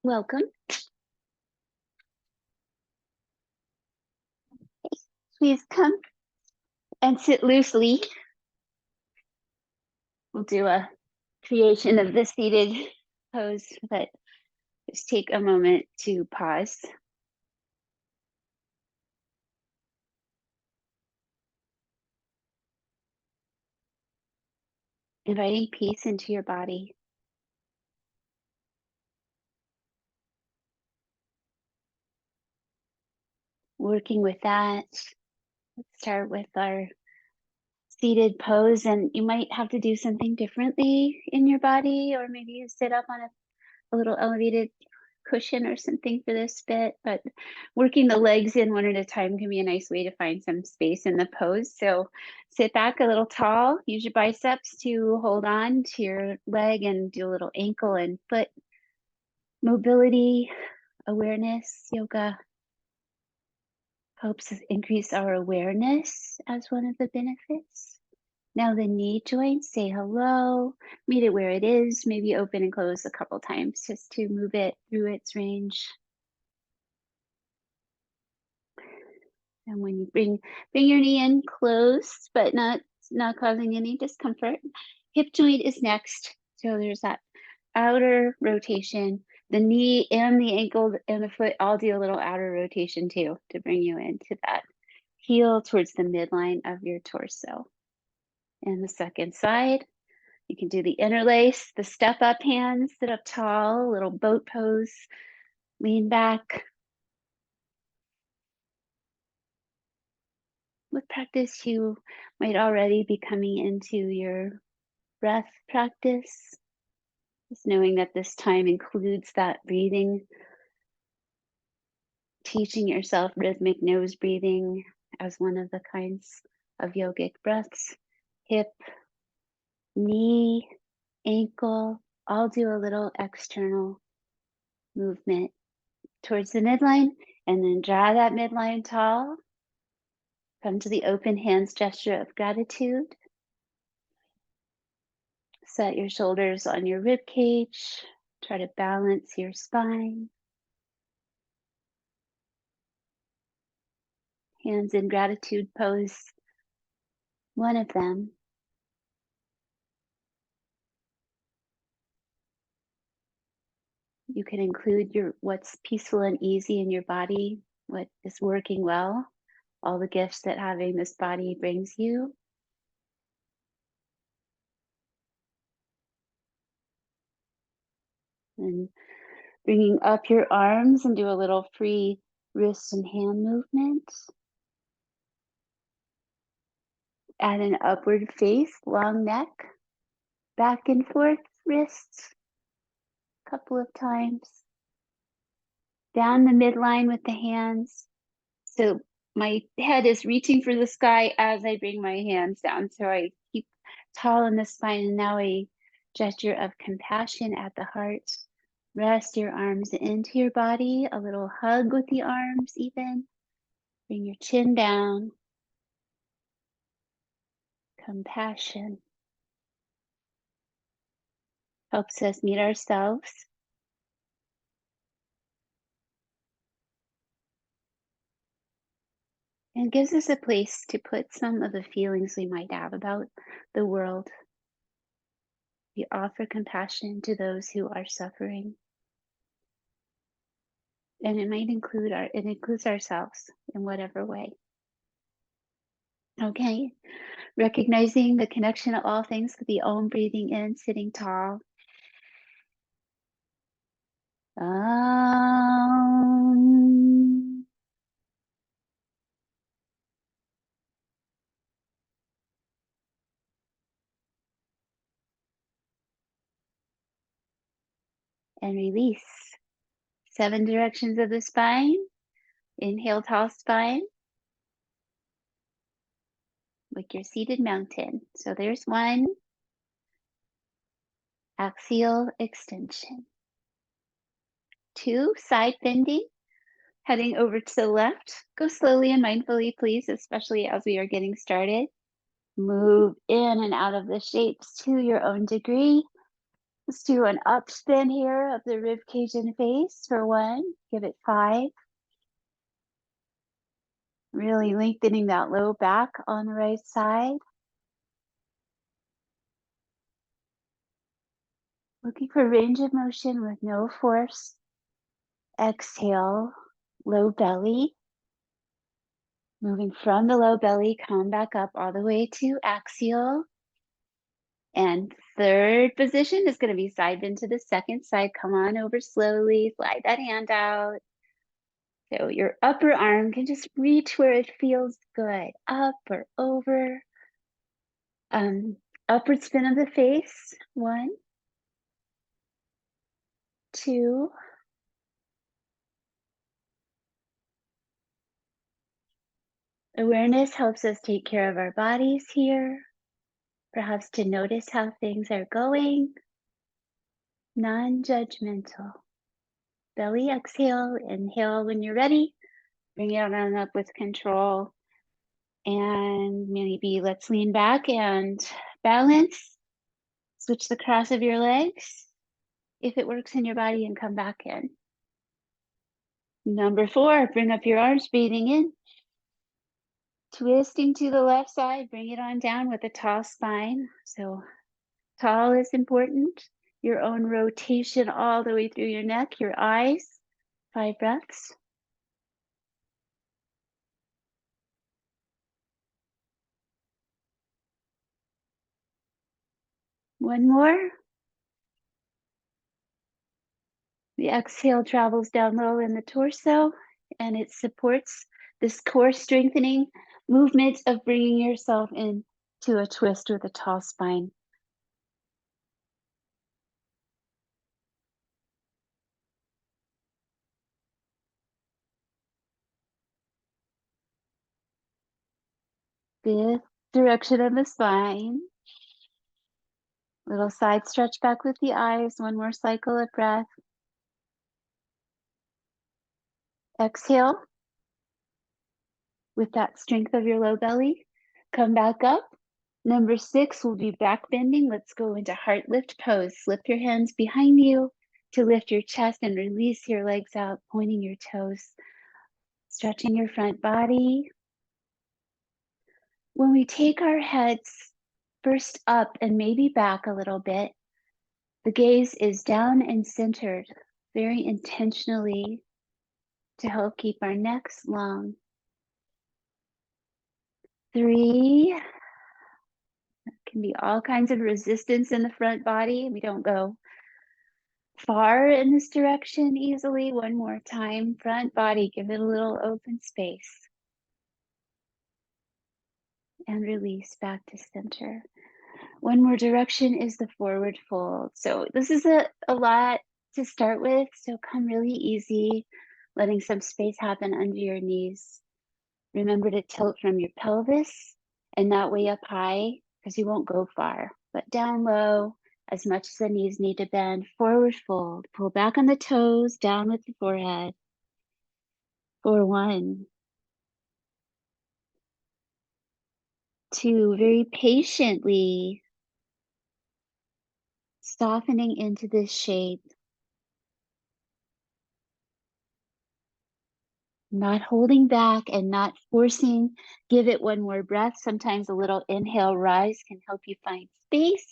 Welcome. Please come and sit loosely. We'll do a creation of the seated pose, but just take a moment to pause. Inviting peace into your body. Working with that, let's start with our seated pose, and you might have to do something differently in your body, or maybe you sit up on a little elevated cushion or something for this bit, but working the legs in one at a time can be a nice way to find some space in the pose. So sit back a little tall, use your biceps to hold on to your leg and do a little ankle and foot mobility. Awareness yoga helps us increase our awareness as one of the benefits. Now the knee joint, say hello, meet it where it is, maybe open and close a couple times just to move it through its range. And when you bring your knee in close, but not causing any discomfort. Hip joint is next. So there's that outer rotation. The knee and the ankle and the foot all do a little outer rotation too to bring you into that heel towards the midline of your torso. And the second side, you can do the interlace, the step up hands, sit up tall, little boat pose, lean back. With practice, you might already be coming into your breath practice, just knowing that this time includes that breathing, teaching yourself rhythmic nose breathing as one of the kinds of yogic breaths. Hip, knee, ankle, all do a little external movement towards the midline, and then draw that midline tall. Come to the open hands gesture of gratitude. Set your shoulders on your rib cage. Try to balance your spine. Hands in gratitude pose, one of them. You can include what's peaceful and easy in your body, what is working well, all the gifts that having this body brings you. And bringing up your arms and do a little free wrist and hand movement. Add an upward face, long neck, back and forth wrists, a couple of times. Down the midline with the hands. So my head is reaching for the sky as I bring my hands down. So I keep tall in the spine, and now a gesture of compassion at the heart. Rest your arms into your body, a little hug with the arms even. Bring your chin down. Compassion helps us meet ourselves. And gives us a place to put some of the feelings we might have about the world. We offer compassion to those who are suffering. And it might include it includes ourselves in whatever way. Okay, recognizing the connection of all things with the Om, breathing in, sitting tall. Om. And release. 7 directions of the spine. Inhale, tall spine. Like your seated mountain. So there's 1. Axial extension. 2, side bending. Heading over to the left. Go slowly and mindfully, please, especially as we are getting started. Move in and out of the shapes to your own degree. Let's do an up spin here of the rib cage and face for 1. Give it 5. Really lengthening that low back on the right side. Looking for range of motion with no force. Exhale, low belly. Moving from the low belly, come back up all the way to axial. And third position is going to be side bend to the second side. Come on over slowly, slide that hand out. So your upper arm can just reach where it feels good, up or over. Upward spin of the face, 1, 2. Awareness helps us take care of our bodies here, perhaps to notice how things are going. Non-judgmental. Belly exhale, inhale when you're ready. Bring it on up with control. And maybe let's lean back and balance. Switch the cross of your legs if it works in your body and come back in. Number 4, bring up your arms, breathing in. Twisting to the left side, bring it on down with a tall spine. So tall is important. Your own rotation all the way through your neck, your eyes. 5 breaths. One more. The exhale travels down low in the torso, and it supports this core strengthening movement of bringing yourself into a twist with a tall spine. Fifth direction of the spine. Little side stretch back with the eyes. One more cycle of breath. Exhale with that strength of your low belly. Come back up. Number 6 will be back bending. Let's go into heart lift pose. Slip your hands behind you to lift your chest and release your legs out, pointing your toes, stretching your front body. When we take our heads first up and maybe back a little bit, the gaze is down and centered very intentionally to help keep our necks long. 3, can be all kinds of resistance in the front body. We don't go far in this direction easily. One more time, front body, give it a little open space. And release back to center. One more direction is the forward fold. So this is a lot to start with, so come really easy, letting some space happen under your knees. Remember to tilt from your pelvis and not way up high, because you won't go far, but down low as much as the knees need to bend. Forward fold, pull back on the toes, down with the forehead. For 1, 2, very patiently softening into this shape. Not holding back and not forcing. Give it one more breath. Sometimes a little inhale rise can help you find space.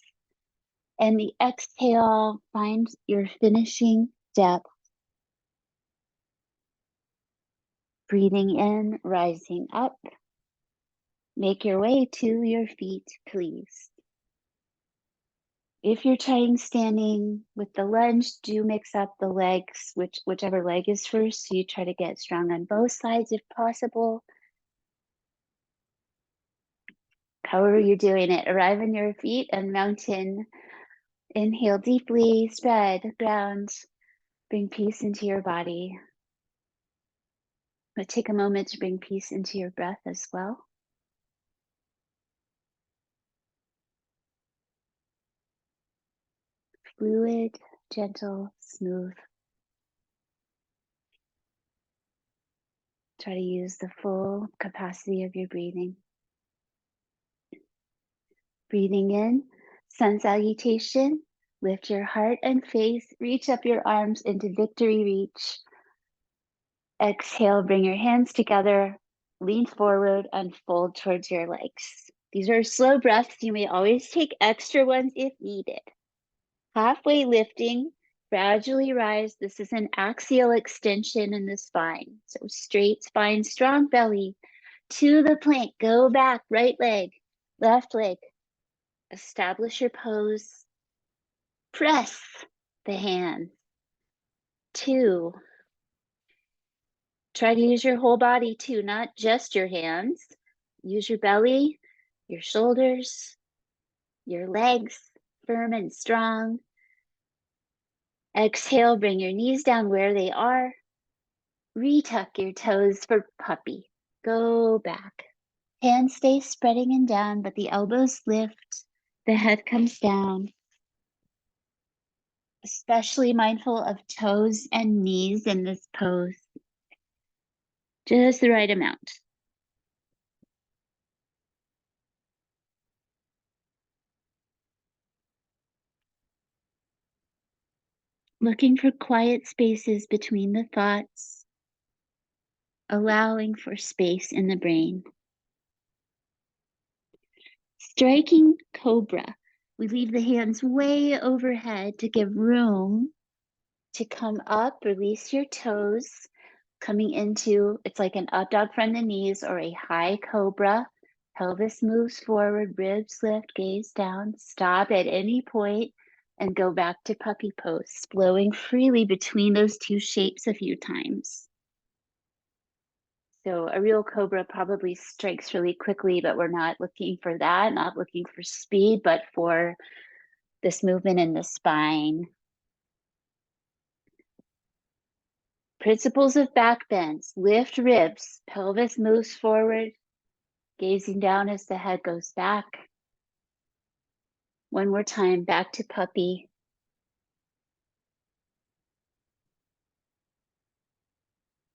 And the exhale, find your finishing depth. Breathing in, rising up. Make your way to your feet, please. If you're trying standing with the lunge, do mix up the legs, whichever leg is first. So you try to get strong on both sides if possible. However you're doing it, arrive on your feet and mountain. Inhale deeply, spread, ground, bring peace into your body. But take a moment to bring peace into your breath as well. Fluid, gentle, smooth. Try to use the full capacity of your breathing. Breathing in, sun salutation. Lift your heart and face, reach up your arms into victory reach. Exhale, bring your hands together, lean forward and fold towards your legs. These are slow breaths. You may always take extra ones if needed. Halfway lifting, gradually rise. This is an axial extension in the spine. So straight spine, strong belly. To the plank, go back, right leg, left leg. Establish your pose. Press the hands. 2. Try to use your whole body too, not just your hands. Use your belly, your shoulders, your legs, firm and strong. Exhale, bring your knees down where they are. Retuck your toes for puppy. Go back. Hands stay spreading and down, but the elbows lift. The head comes down. Especially mindful of toes and knees in this pose. Just the right amount. Looking for quiet spaces between the thoughts, allowing for space in the brain. Striking cobra. We leave the hands way overhead to give room to come up, release your toes, coming into, it's like an up dog from the knees or a high cobra. Pelvis moves forward, ribs lift, gaze down, stop at any point and go back to puppy pose, flowing freely between those two shapes a few times. So a real cobra probably strikes really quickly, but we're not looking for that, not looking for speed, but for this movement in the spine. Principles of back bends, lift ribs, pelvis moves forward, gazing down as the head goes back. One more time, back to puppy.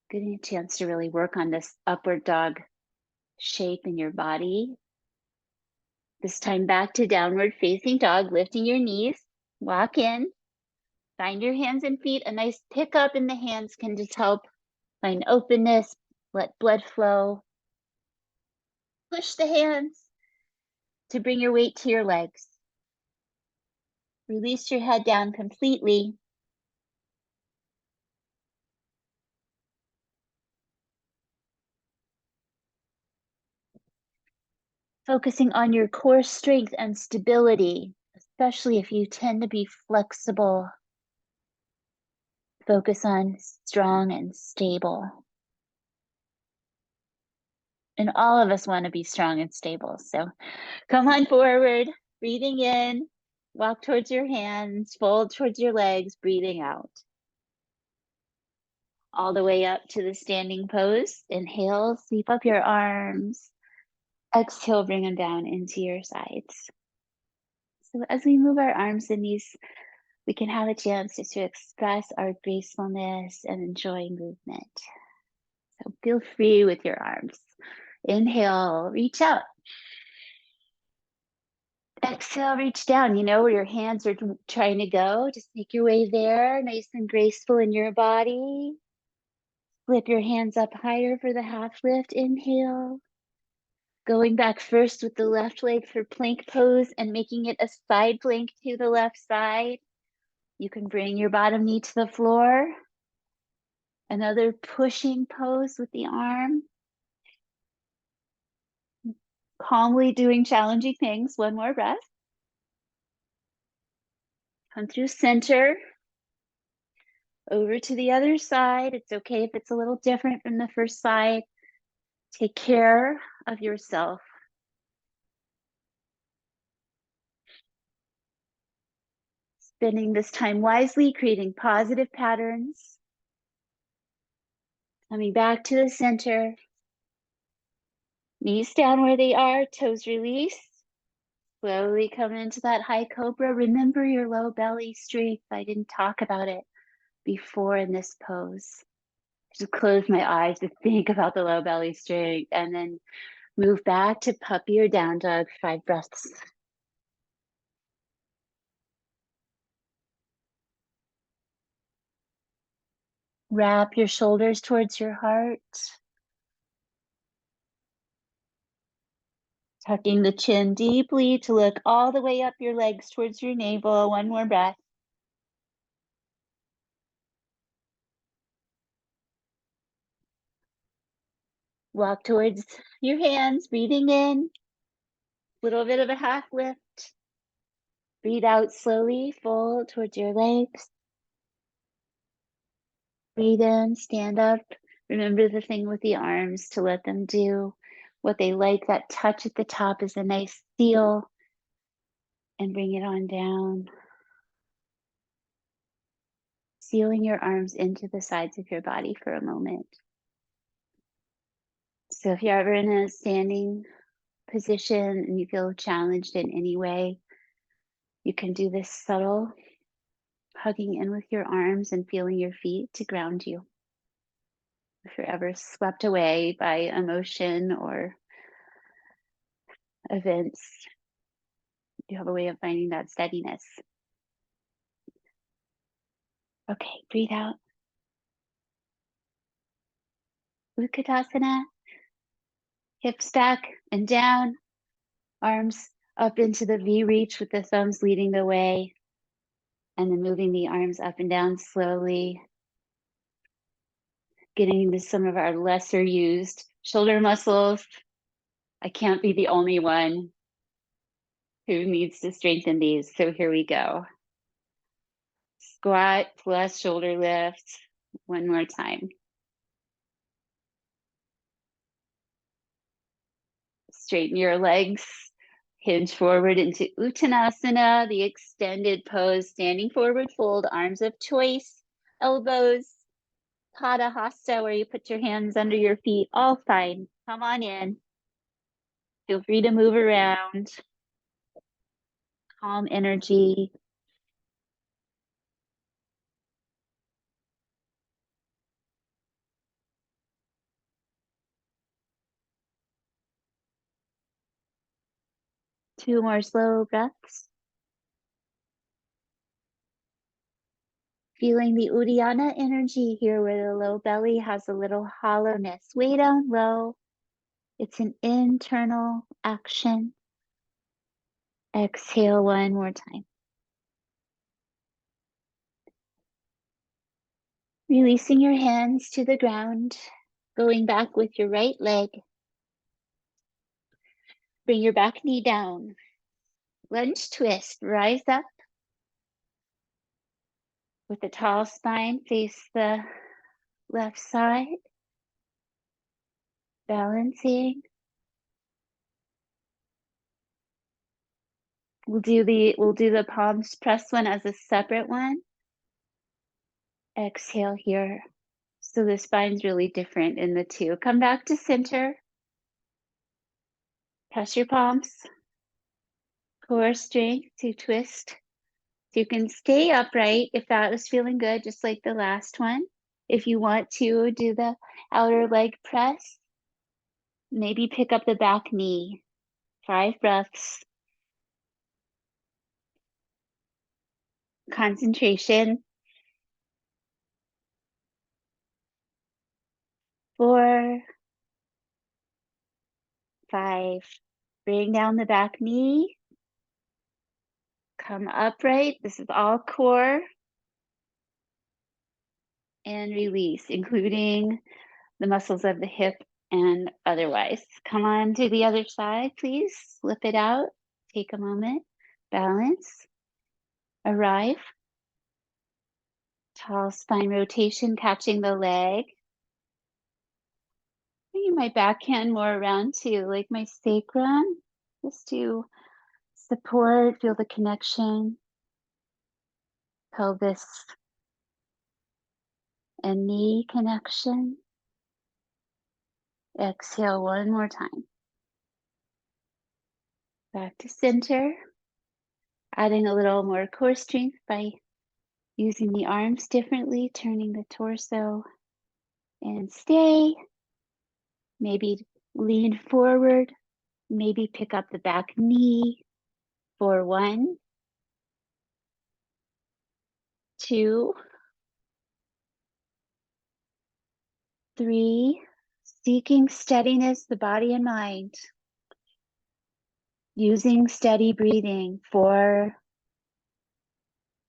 Getting a chance to really work on this upward dog shape in your body. This time back to downward facing dog, lifting your knees, walk in, find your hands and feet. A nice pick up in the hands can just help find openness, let blood flow. Push the hands to bring your weight to your legs. Release your head down completely. Focusing on your core strength and stability, especially if you tend to be flexible. Focus on strong and stable. And all of us want to be strong and stable. So come on forward, breathing in, walk towards your hands, fold towards your legs, breathing out. All the way up to the standing pose. Inhale, sweep up your arms. Exhale, bring them down into your sides. So as we move our arms and knees, we can have a chance just to express our gracefulness and enjoy movement. So feel free with your arms. Inhale, reach out. Exhale, reach down. You know where your hands are trying to go. Just make your way there, nice and graceful in your body. Flip your hands up higher for the half lift. Inhale. Going back first with the left leg for plank pose and making it a side plank to the left side. You can bring your bottom knee to the floor. Another pushing pose with the arm. Calmly doing challenging things. One more breath. Come through center. Over to the other side. It's okay if it's a little different from the first side. Take care of yourself. Spending this time wisely, creating positive patterns. Coming back to the center. Knees down where they are, toes released. Slowly come into that high cobra. Remember your low belly strength. I didn't talk about it before in this pose. Just close my eyes to think about the low belly strength and then move back to puppy or down dog, 5 breaths. Wrap your shoulders towards your heart. Tucking the chin deeply to look all the way up your legs towards your navel. One more breath. Walk towards your hands, breathing in. Little bit of a half lift. Breathe out slowly, fold towards your legs. Breathe in, stand up. Remember the thing with the arms, to let them do what they like. That touch at the top is a nice seal. And bring it on down. Sealing your arms into the sides of your body for a moment. So if you're ever in a standing position and you feel challenged in any way, you can do this subtle hugging in with your arms and feeling your feet to ground you. If you're ever swept away by emotion or events, you have a way of finding that steadiness. Okay, breathe out. Utkatasana. Hips back and down. Arms up into the V reach with the thumbs leading the way. And then moving the arms up and down slowly. Getting into some of our lesser used shoulder muscles. I can't be the only one who needs to strengthen these. So here we go. Squat plus shoulder lift. One more time. Straighten your legs. Hinge forward into Uttanasana, the extended pose, standing forward fold, arms of choice, elbows, Hatha Hasta, where you put your hands under your feet, all fine. Come on in. Feel free to move around. Calm energy. Two more slow breaths. Feeling the Uddiyana energy here, where the low belly has a little hollowness. Way down low. It's an internal action. Exhale one more time. Releasing your hands to the ground. Going back with your right leg. Bring your back knee down. Lunge twist. Rise up. With a tall spine, face the left side. Balancing. We'll do the palms press one as a separate one. Exhale here. So the spine's really different in the two. Come back to center. Press your palms. Core strength to twist. So you can stay upright if that was feeling good, just like the last one. If you want to do the outer leg press, maybe pick up the back knee. 5 breaths. Concentration. 4, 5. Bring down the back knee. Come upright. This is all core. And release, including the muscles of the hip and otherwise. Come on to the other side, please. Flip it out. Take a moment. Balance. Arrive. Tall spine rotation, catching the leg. Bringing my backhand more around to like my sacrum, just to support, feel the connection. Pelvis and knee connection. Exhale one more time. Back to center. Adding a little more core strength by using the arms differently, turning the torso and stay. Maybe lean forward. Maybe pick up the back knee for 1, 2, 3, seeking steadiness, the body and mind, using steady breathing. 4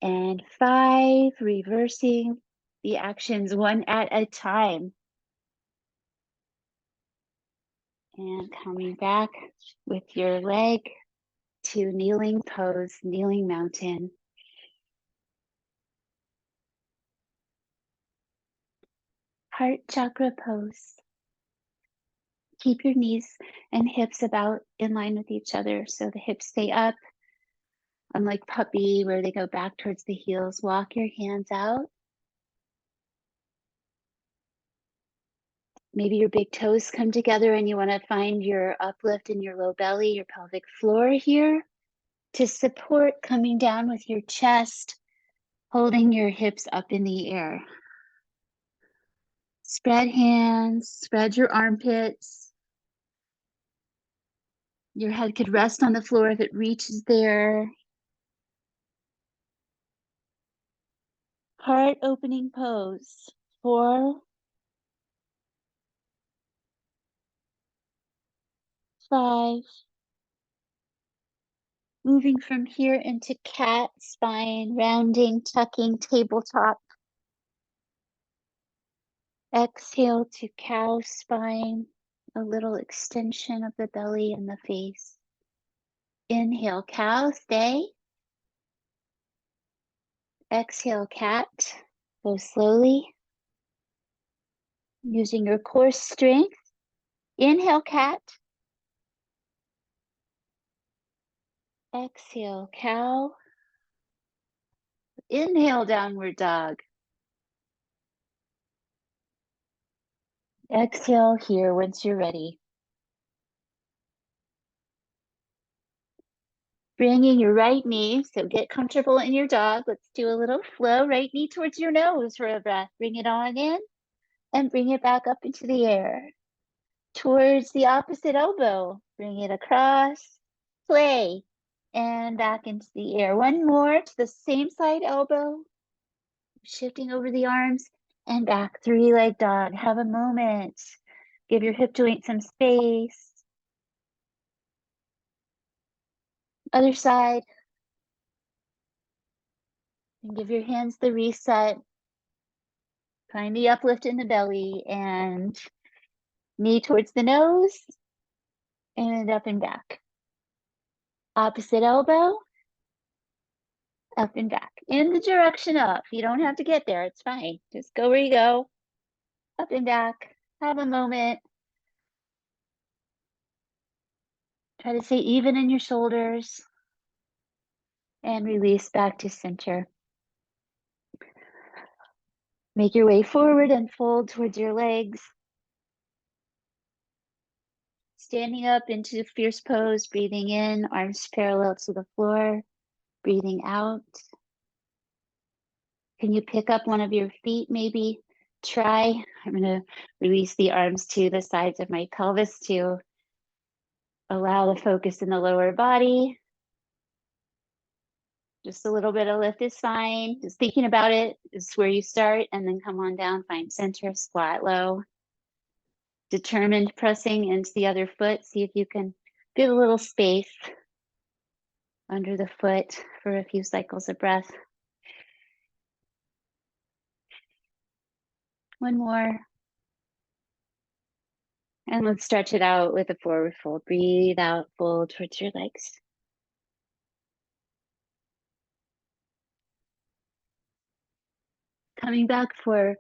and 5, reversing the actions one at a time. And coming back with your leg to kneeling pose, kneeling mountain. Heart chakra pose. Keep your knees and hips about in line with each other so the hips stay up. Unlike puppy, where they go back towards the heels, walk your hands out. Maybe your big toes come together and you want to find your uplift in your low belly, your pelvic floor here to support coming down with your chest, holding your hips up in the air. Spread hands, spread your armpits. Your head could rest on the floor if it reaches there. Heart opening pose. 4, 5. Moving from here into cat, spine, rounding, tucking, tabletop. Exhale to cow, spine, a little extension of the belly and the face. Inhale, cow, stay. Exhale, cat, go slowly. Using your core strength. Inhale, cat. Exhale, cow. Inhale, downward dog. Exhale here once you're ready. Bringing your right knee, so get comfortable in your dog. Let's do a little flow. Right knee towards your nose for a breath. Bring it on in and bring it back up into the air. Towards the opposite elbow. Bring it across. Play. And back into the air. One more to the same side elbow. Shifting over the arms and back. 3-leg dog. Have a moment. Give your hip joint some space. Other side. And give your hands the reset. Find the uplift in the belly and knee towards the nose and up and back. Opposite elbow, up and back. In the direction up. You don't have to get there. It's fine. Just go where you go. Up and back. Have a moment. Try to stay even in your shoulders. And release back to center. Make your way forward and fold towards your legs. Standing up into fierce pose, breathing in, arms parallel to the floor, breathing out. Can you pick up one of your feet, maybe? Try. I'm going to release the arms to the sides of my pelvis to allow the focus in the lower body. Just a little bit of lift is fine. Just thinking about it is where you start, and then come on down, find center, squat low. Determined pressing into the other foot. See if you can get a little space under the foot for a few cycles of breath. One more. And let's stretch it out with a forward fold. Breathe out, fold towards your legs. Coming back for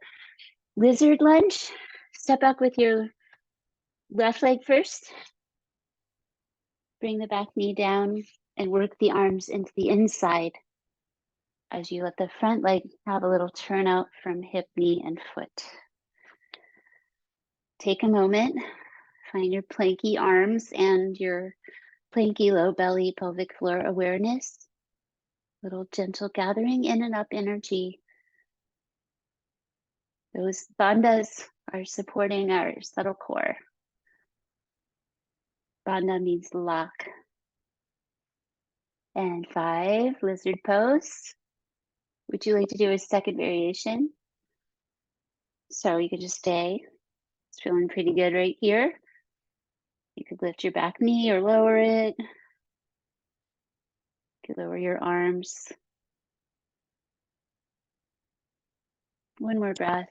lizard lunge. Step back with your left leg first. Bring the back knee down and work the arms into the inside as you let the front leg have a little turnout from hip, knee, and foot. Take a moment, find your planky arms and your planky low belly pelvic floor awareness. Little gentle gathering in and up energy. Those bandhas are supporting our subtle core. Bandha means lock. And 5, lizard pose. Would you like to do a second variation? So you can just stay. It's feeling pretty good right here. You could lift your back knee or lower it. You could lower your arms. One more breath.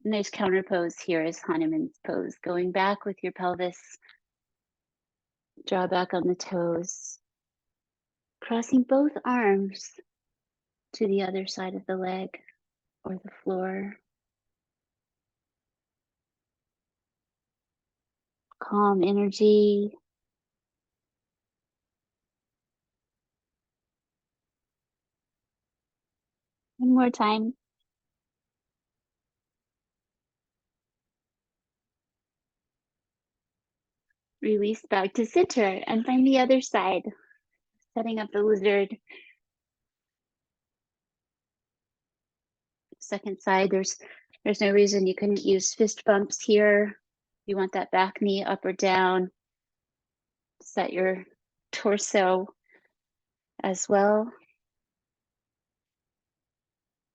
Nice counter pose here is Hanuman's pose. Going back with your pelvis. Draw back on the toes. Crossing both arms to the other side of the leg or the floor. Calm energy. One more time. Release back to center and find the other side. Setting up the lizard. Second side, there's no reason you couldn't use fist bumps here. You want that back knee up or down. Set your torso as well.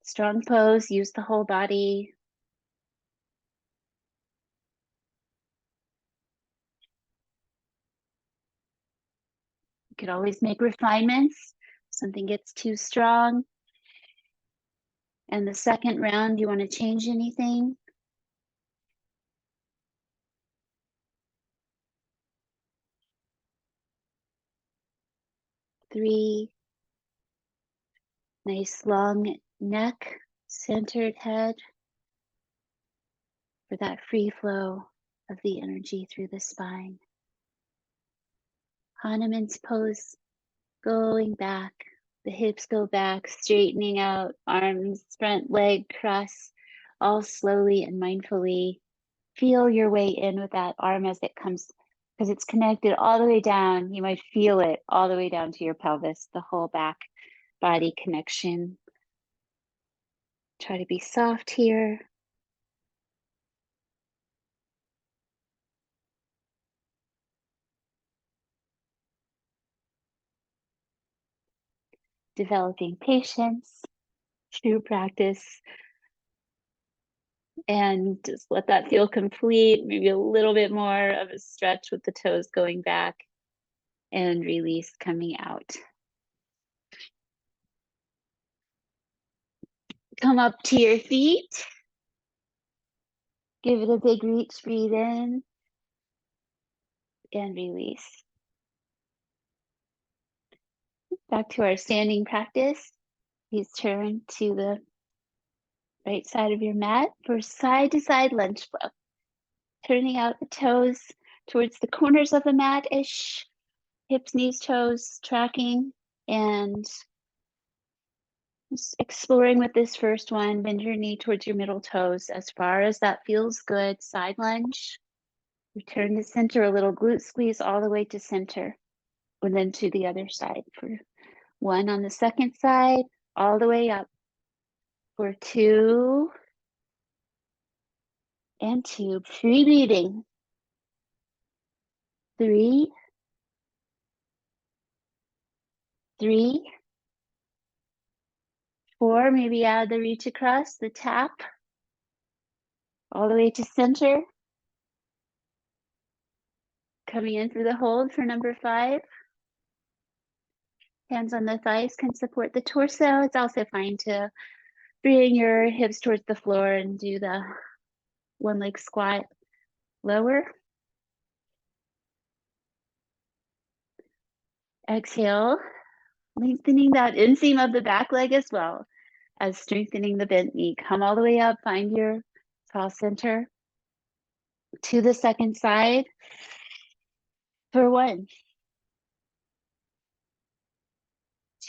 Strong pose, use the whole body. You could always make refinements. Something gets too strong. And the second round, you want to change anything? Three. Nice long neck, centered head for that free flow of the energy through the spine. Hanuman's pose, going back. The hips go back, straightening out, arms, front leg cross, all slowly and mindfully. Feel your way in with that arm as it comes, because it's connected all the way down. You might feel it all the way down to your pelvis, the whole back body connection. Try to be soft here. Developing patience through practice, and just let that feel complete. Maybe a little bit more of a stretch with the toes going back and release coming out. Come up to your feet. Give it a big reach, breathe in and release. Back to our standing practice. Please turn to the right side of your mat for side to side lunge flow. Turning out the toes towards the corners of the mat-ish. Hips, knees, toes, tracking, and just exploring with this first one. Bend your knee towards your middle toes as far as that feels good. Side lunge. Return to center, a little glute squeeze all the way to center, and then to the other side for one on the second side, all the way up for two and two. Free breathing. Three, four, maybe add the reach across, the tap, all the way to center. Coming in through the hold for number 5. Hands on the thighs can support the torso. It's also fine to bring your hips towards the floor and do the one leg squat lower. Exhale, lengthening that inseam of the back leg as well as strengthening the bent knee. Come all the way up, find your cross center to the second side for 1.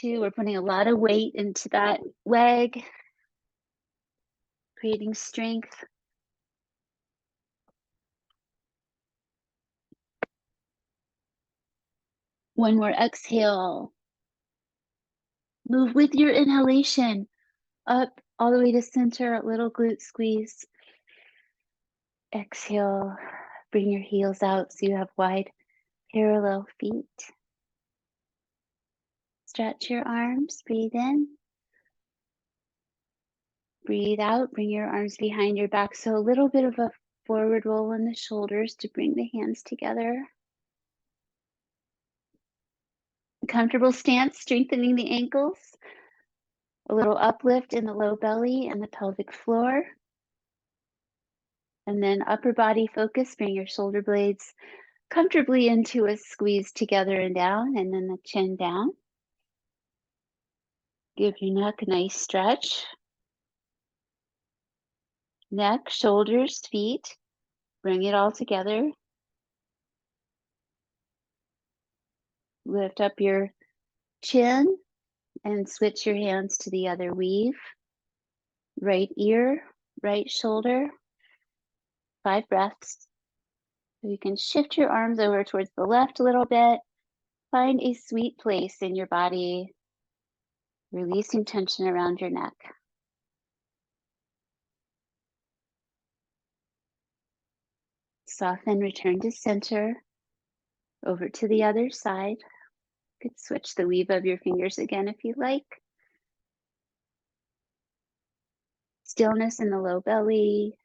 2, we're putting a lot of weight into that leg, creating strength. One more exhale. Move with your inhalation up all the way to center, a little glute squeeze. Exhale, bring your heels out so you have wide parallel feet. Stretch your arms, breathe in. Breathe out, bring your arms behind your back. So a little bit of a forward roll in the shoulders to bring the hands together. A comfortable stance, strengthening the ankles. A little uplift in the low belly and the pelvic floor. And then upper body focus, bring your shoulder blades comfortably into a squeeze together and down, and then the chin down. Give your neck a nice stretch. Neck, shoulders, feet. Bring it all together. Lift up your chin and switch your hands to the other weave. Right ear, right shoulder. 5 breaths. So you can shift your arms over towards the left a little bit. Find a sweet place in your body, releasing tension around your neck. Soften, return to center. Over to the other side. You could switch the weave of your fingers again if you like. Stillness in the low belly.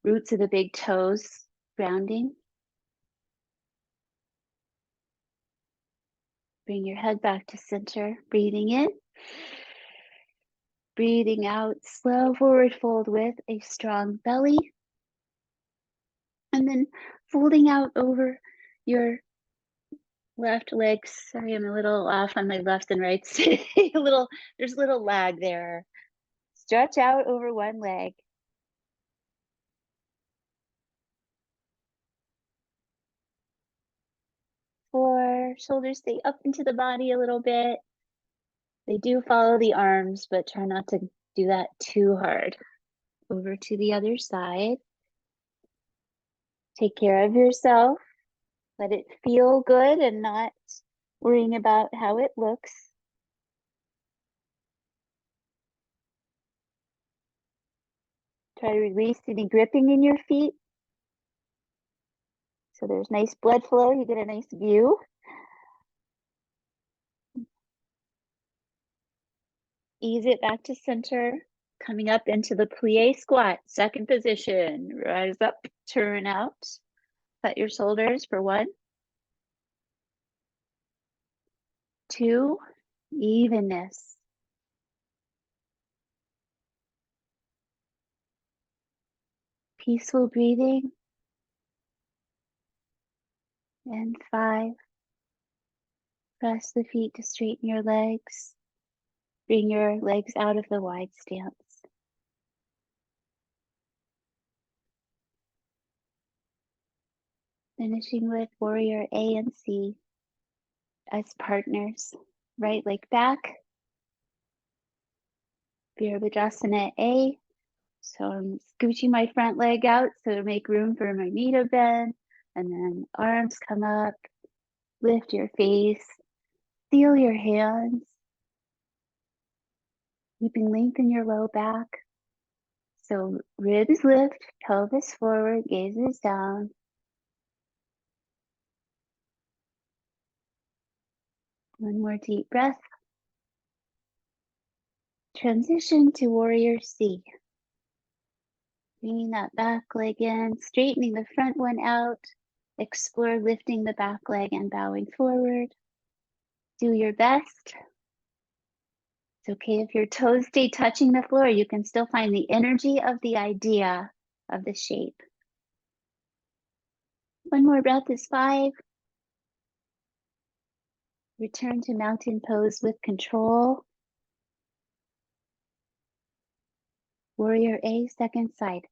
Roots of the big toes grounding. Bring your head back to center. Breathing in. Breathing out. Slow forward fold with a strong belly. And then folding out over your left leg. Sorry, I'm a little off on my left and right. There's a little lag there. Stretch out over one leg. Shoulders stay up into the body a little bit. They do follow the arms, but try not to do that too hard. Over to the other side. Take care of yourself. Let it feel good and not worrying about how it looks. Try to release any gripping in your feet. So there's nice blood flow. You get a nice view. Ease it back to center. Coming up into the plie squat, second position. Rise up, turn out. Cut your shoulders for 1, 2, evenness. Peaceful breathing. And 5. Press the feet to straighten your legs. Bring your legs out of the wide stance. Finishing with warrior A and C as partners. Right leg back. Virabhadrasana A. So I'm scooching my front leg out so to make room for my knee to bend. And then arms come up. Lift your face. Feel your hands. Keeping length in your low back. So ribs lift, pelvis forward, gazes down. One more deep breath. Transition to warrior C. Bringing that back leg in, straightening the front one out. Explore lifting the back leg and bowing forward. Do your best. It's okay if your toes stay touching the floor. You can still find the energy of the idea of the shape. One more breath is 5. Return to mountain pose with control. Warrior A, second side.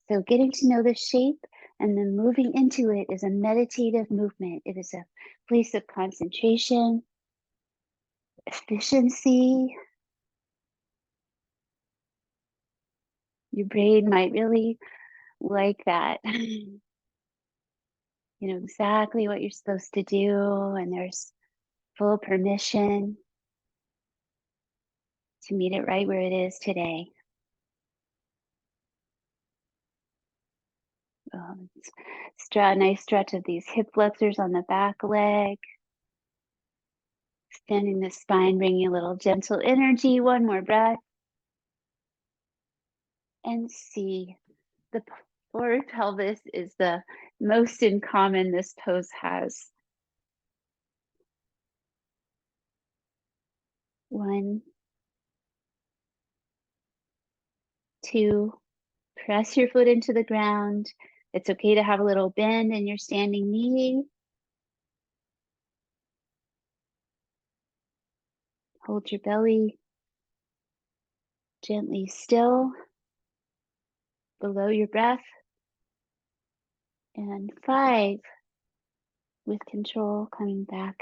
So getting to know the shape and then moving into it is a meditative movement. It is a place of concentration, efficiency. Your brain might really like that. You know exactly what you're supposed to do, and there's full permission to meet it right where it is today. Nice stretch of these hip flexors on the back leg. Extending the spine, bringing a little gentle energy. One more breath. and see. The forward pelvis is the most in common this pose has. 1, 2, press your foot into the ground. It's okay to have a little bend in your standing knee. Hold your belly gently still below your breath. And 5, with control, coming back.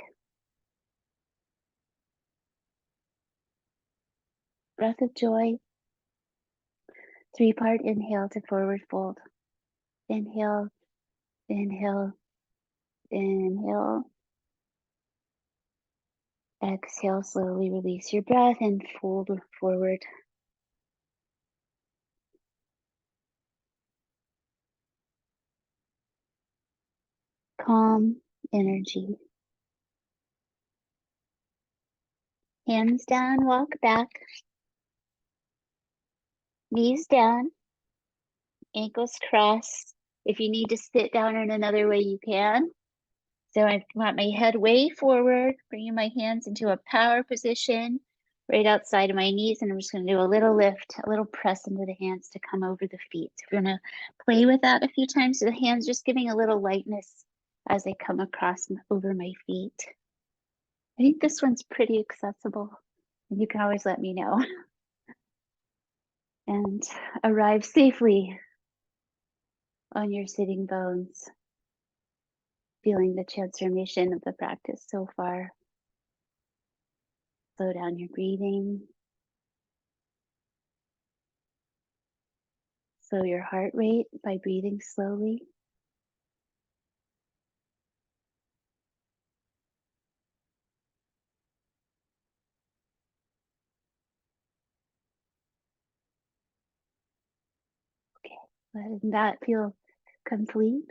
Breath of joy. 3-part inhale to forward fold. Inhale, inhale, inhale. Exhale, slowly release your breath and fold forward. Calm energy. Hands down, walk back. Knees down, ankles crossed. If you need to sit down in another way, you can. So I want my head way forward, bringing my hands into a power position right outside of my knees. And I'm just going to do a little lift, a little press into the hands to come over the feet. So we're going to play with that a few times. So the hands just giving a little lightness as they come across over my feet. I think this one's pretty accessible. You can always let me know. And arrive safely on your sitting bones, feeling the transformation of the practice so far. Slow down your breathing. Slow your heart rate by breathing slowly. Okay, letting that feel complete.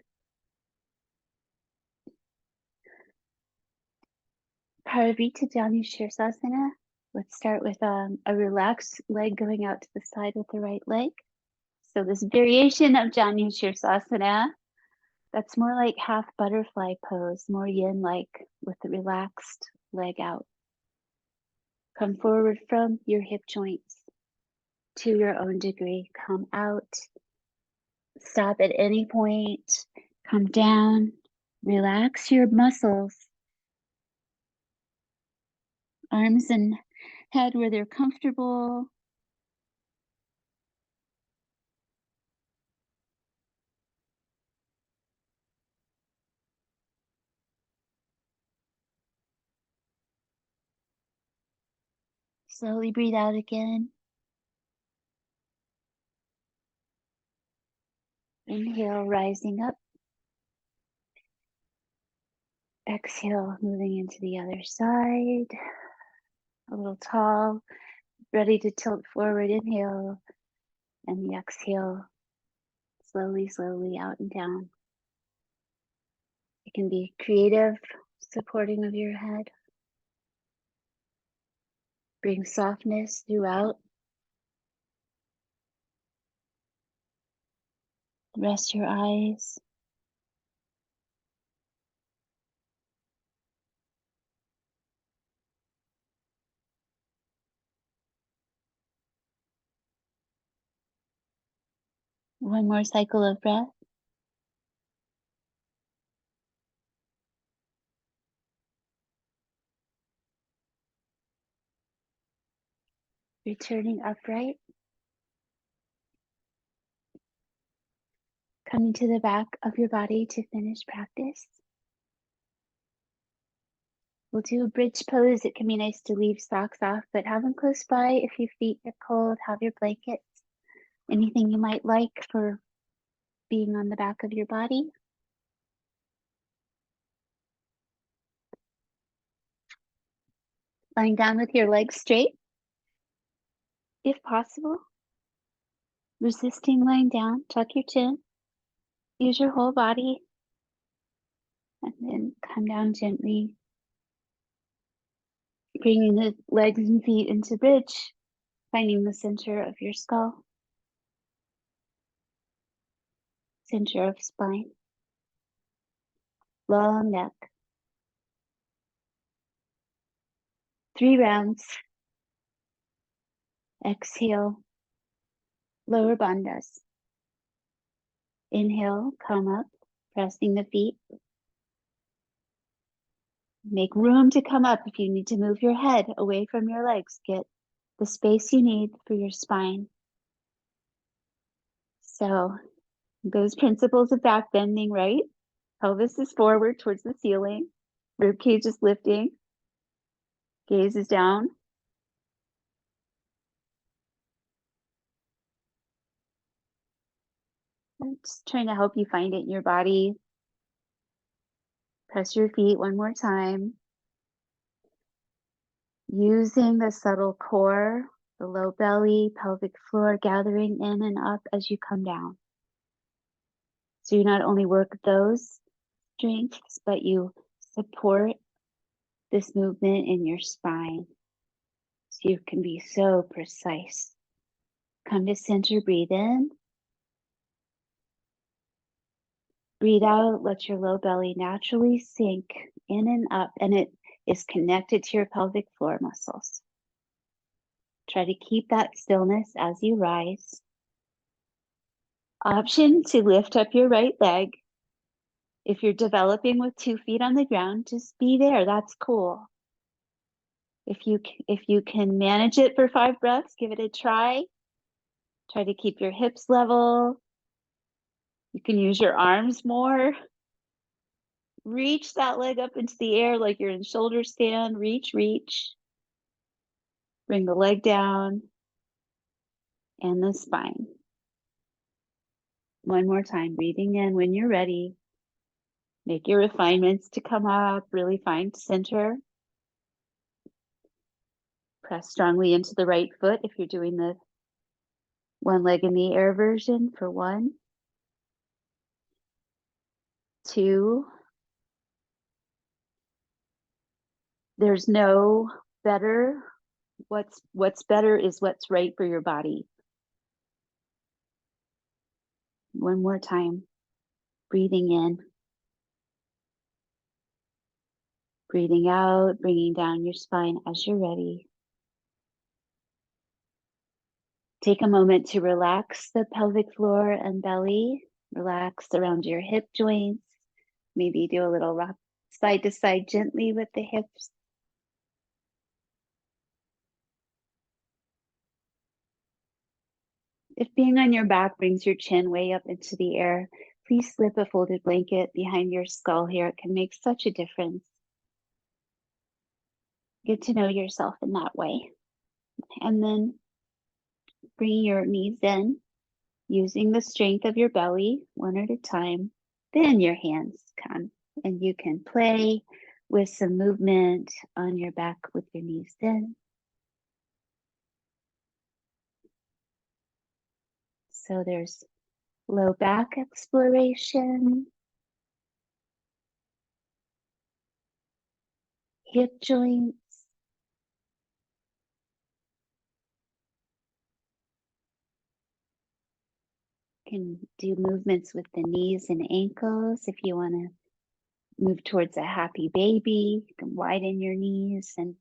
Parivrtta Janu Shirsasana. Let's start with a relaxed leg going out to the side with the right leg. So this variation of Janu Shirsasana, that's more like half butterfly pose, more yin-like with the relaxed leg out. Come forward from your hip joints to your own degree. Come out. Stop at any point. Come down. Relax your muscles. Arms and head where they're comfortable. Slowly breathe out again. Inhale, rising up. Exhale, moving into the other side. A little tall, ready to tilt forward. Inhale, and the exhale, slowly, slowly out and down. It can be creative, supporting of your head. Bring softness throughout. Rest your eyes. One more cycle of breath. Returning upright. Coming to the back of your body to finish practice. We'll do a bridge pose. It can be nice to leave socks off, but have them close by. If your feet get cold, have your blankets. Anything you might like for being on the back of your body. Lying down with your legs straight, if possible. Resisting lying down, tuck your chin. Use your whole body. And then come down gently. Bringing the legs and feet into bridge, finding the center of your skull. center of spine. Long neck. 3 rounds. Exhale, lower bandhas. Inhale, come up, pressing the feet. Make room to come up if you need to move your head away from your legs. Get the space you need for your spine. So those principles of back bending, right? Pelvis is forward towards the ceiling. Rib cage is lifting. Gaze is down. I'm just trying to help you find it in your body. Press your feet one more time. Using the subtle core, the low belly, pelvic floor, gathering in and up as you come down. So you not only work those strengths, but you support this movement in your spine. So you can be so precise. Come to center, breathe in. Breathe out, let your low belly naturally sink in and up, and it is connected to your pelvic floor muscles. Try to keep that stillness as you rise. Option to lift up your right leg. If you're developing with 2 feet on the ground, just be there. That's cool. If you can manage it for 5 breaths, give it a try. Try to keep your hips level. You can use your arms more. Reach that leg up into the air like you're in shoulder stand. Reach, reach. Bring the leg down and the spine. One more time, breathing in when you're ready. Make your refinements to come up, really find center. Press strongly into the right foot if you're doing the one leg in the air version for 1, 2. There's no better. What's better is what's right for your body. One more time. Breathing in. Breathing out, bringing down your spine as you're ready. Take a moment to relax the pelvic floor and belly. Relax around your hip joints. Maybe do a little rock side to side gently with the hips. If being on your back brings your chin way up into the air, please slip a folded blanket behind your skull here. It can make such a difference. Get to know yourself in that way. And then bring your knees in, using the strength of your belly, one at a time. Then your hands come, and you can play with some movement on your back with your knees in. So there's low back exploration, hip joints, can do movements with the knees and ankles. If you want to move towards a happy baby, you can widen your knees and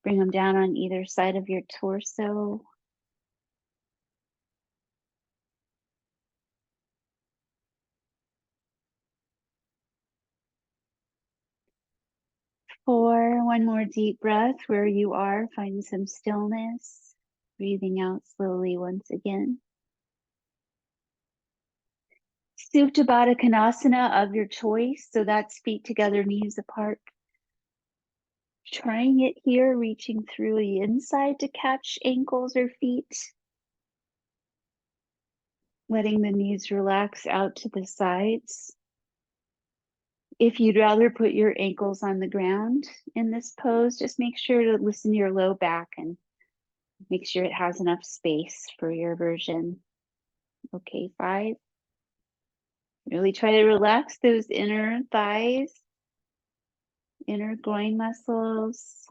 bring them down on either side of your torso. For one more deep breath where you are, find some stillness, breathing out slowly once again. Supta Baddha Konasana of your choice, so that's feet together, knees apart. Trying it here, reaching through the inside to catch ankles or feet. Letting the knees relax out to the sides. If you'd rather put your ankles on the ground in this pose, just make sure to listen to your low back and make sure it has enough space for your version. Okay, 5. Really try to relax those inner thighs, inner groin muscles.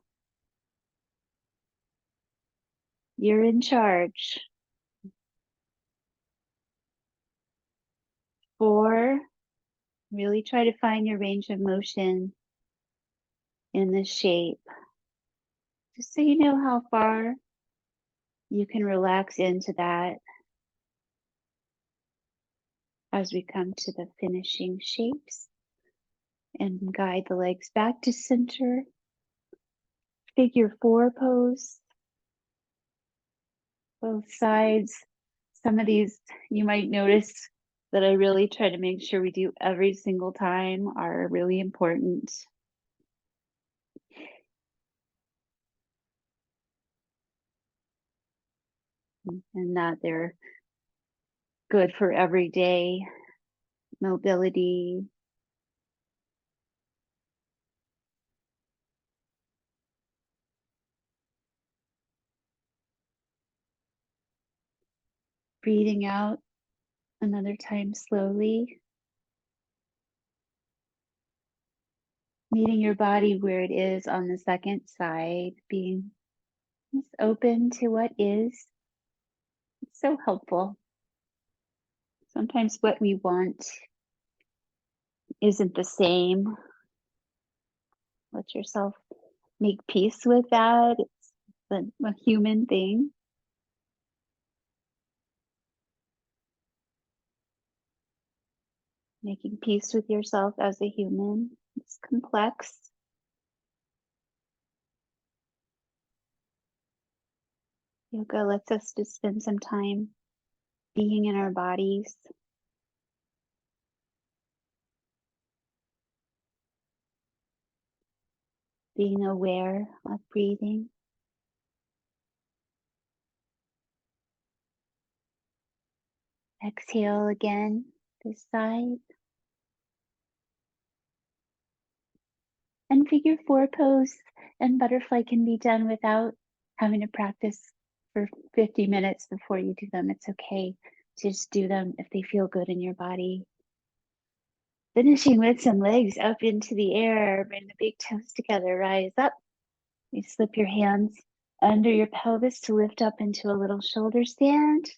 You're in charge. 4. Really try to find your range of motion in this shape, just so you know how far you can relax into that as we come to the finishing shapes and guide the legs back to center. Figure 4 pose, both sides. Some of these you might notice that I really try to make sure we do every single time are really important. And that they're good for everyday mobility. Breathing out another time slowly. Meeting your body where it is on the second side, being just open to what is. It's so helpful. Sometimes what we want isn't the same. Let yourself make peace with that. It's a human thing. Making peace with yourself as a human. It's complex. Yoga lets us to spend some time being in our bodies. Being aware of breathing. Exhale again, this side. And figure 4 pose and butterfly can be done without having to practice for 50 minutes before you do them. It's okay to just do them if they feel good in your body. Finishing with some legs up into the air. Bring the big toes together, rise up. You slip your hands under your pelvis to lift up into a little shoulder stand.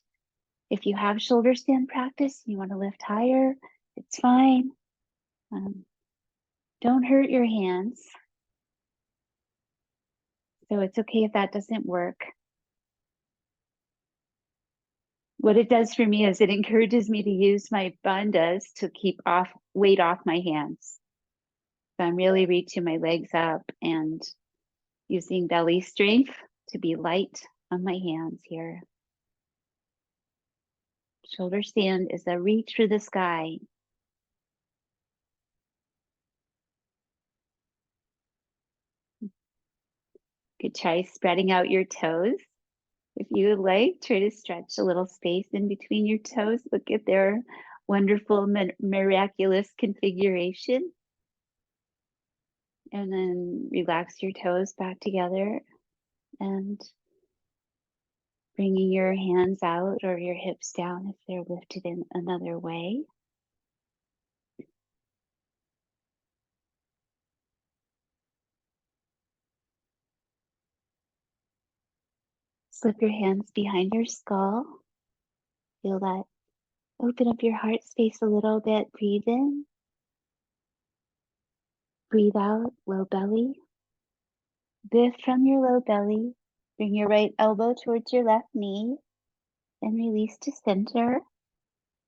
If you have shoulder stand practice, you want to lift higher, it's fine. Don't hurt your hands. So it's okay if that doesn't work. What it does for me is it encourages me to use my bandhas to keep weight off my hands. So I'm really reaching my legs up and using belly strength to be light on my hands here. Shoulder stand is a reach for the sky. You could try spreading out your toes. If you would like, try to stretch a little space in between your toes. Look at their wonderful, miraculous configuration. And then relax your toes back together and bringing your hands out or your hips down if they're lifted in another way. Slip your hands behind your skull. Feel that. Open up your heart space a little bit. Breathe in. Breathe out, low belly. Lift from your low belly. Bring your right elbow towards your left knee and release to center.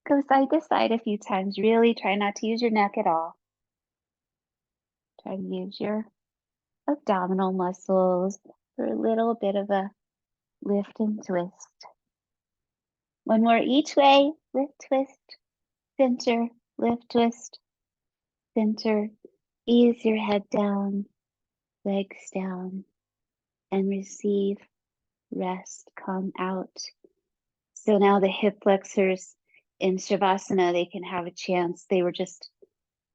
Go side to side a few times. Really try not to use your neck at all. Try to use your abdominal muscles for a little bit of a lift and twist. One more each way. Lift, twist, center, lift, twist, center. Ease your head down, legs down, and receive, rest, come out. So now the hip flexors in Shavasana, they can have a chance. They were just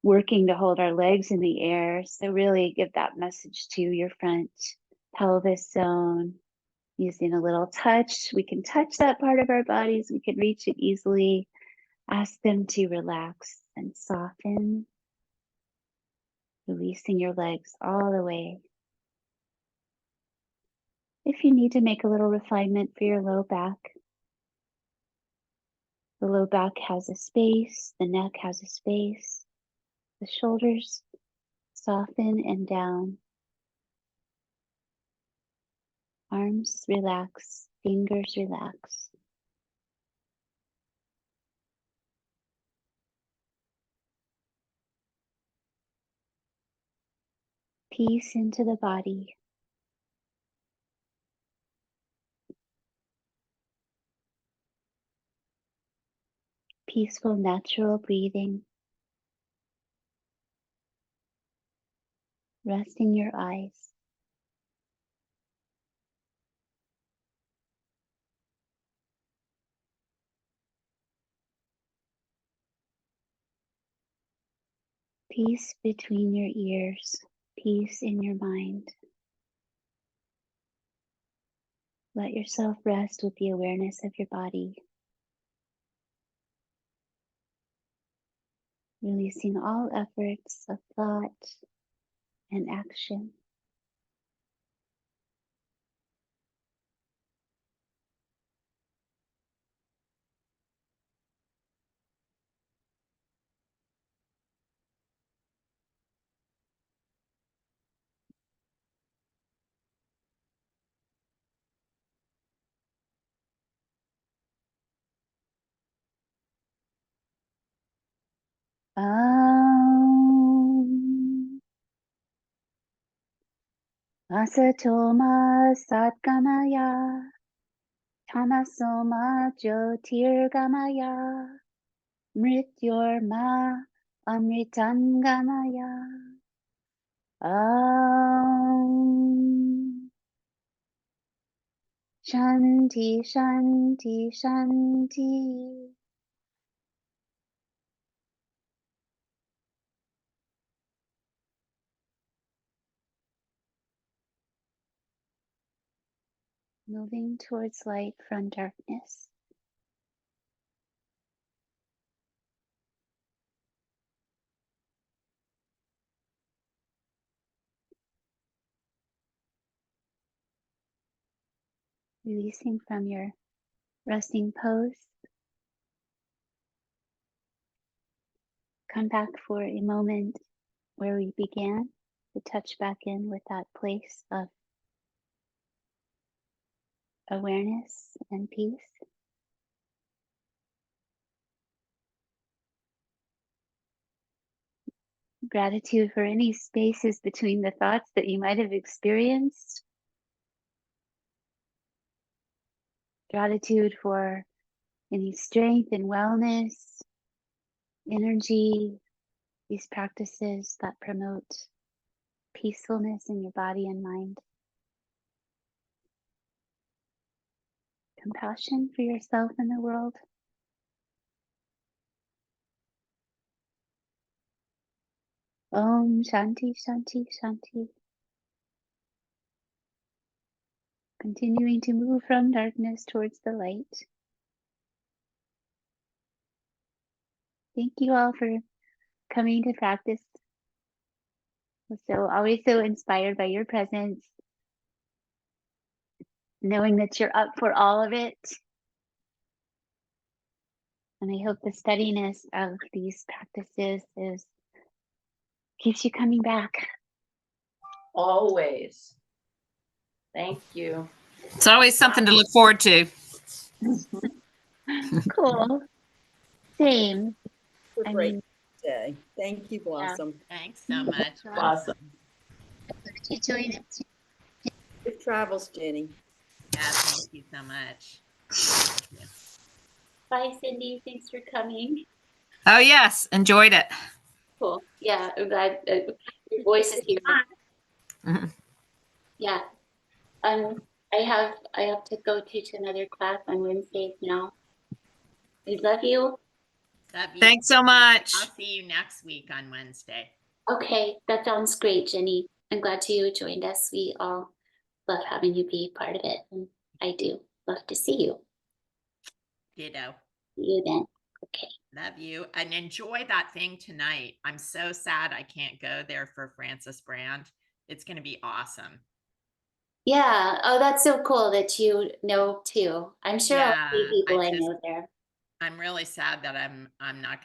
working to hold our legs in the air. So really give that message to your front pelvis zone. Using a little touch, we can touch that part of our bodies. We can reach it easily. Ask them to relax and soften, releasing your legs all the way. If you need to make a little refinement for your low back, The low back has a space, the neck has a space, the shoulders soften and down. Arms relax, fingers relax. Peace into the body. Peaceful, natural breathing. Resting your eyes. Peace between your ears. Peace in your mind. Let yourself rest with the awareness of your body. Releasing all efforts of thought and action. Asatoma Satgamaya Tamasoma Jyotirgamaya Mrityorma Amritangamaya. Shanti, Shanti, Shanti. Moving towards light from darkness. Releasing from your resting pose. Come back for a moment where we began to touch back in with that place of awareness and peace. Gratitude for any spaces between the thoughts that you might have experienced. Gratitude for any strength and wellness, energy, these practices that promote peacefulness in your body and mind. Compassion for yourself and the world. Om Shanti, Shanti, Shanti. Continuing to move from darkness towards the light. Thank you all for coming to practice. I'm always so inspired by your presence, knowing that you're up for all of it. And I hope the steadiness of these practices keeps you coming back. Always. Thank you. It's always something to look forward to. Cool. Same. A great day. Thank you, Blossom. Yeah. Thanks so much. Awesome. You join it. Safe travels, Jenny. Yeah, thank you so much. Yeah. Bye, Cindy. Thanks for coming. Oh, yes. Enjoyed it. Cool. Yeah, I'm glad your voice is here. Mhm. Yeah. I have to go teach another class on Wednesdays now. I love you. Love you. Thanks so much. I'll see you next week on Wednesday. Okay, that sounds great, Jenny. I'm glad you joined us. We all love having you be part of it. And I do love to see you. Ditto. See you then. Okay. Love you. And enjoy that thing tonight. I'm so sad I can't go there for Francis Brand. It's going to be awesome. Yeah. Oh, that's so cool that you know too. I'm sure Yeah, I'll see people I know there. I'm really sad that I'm not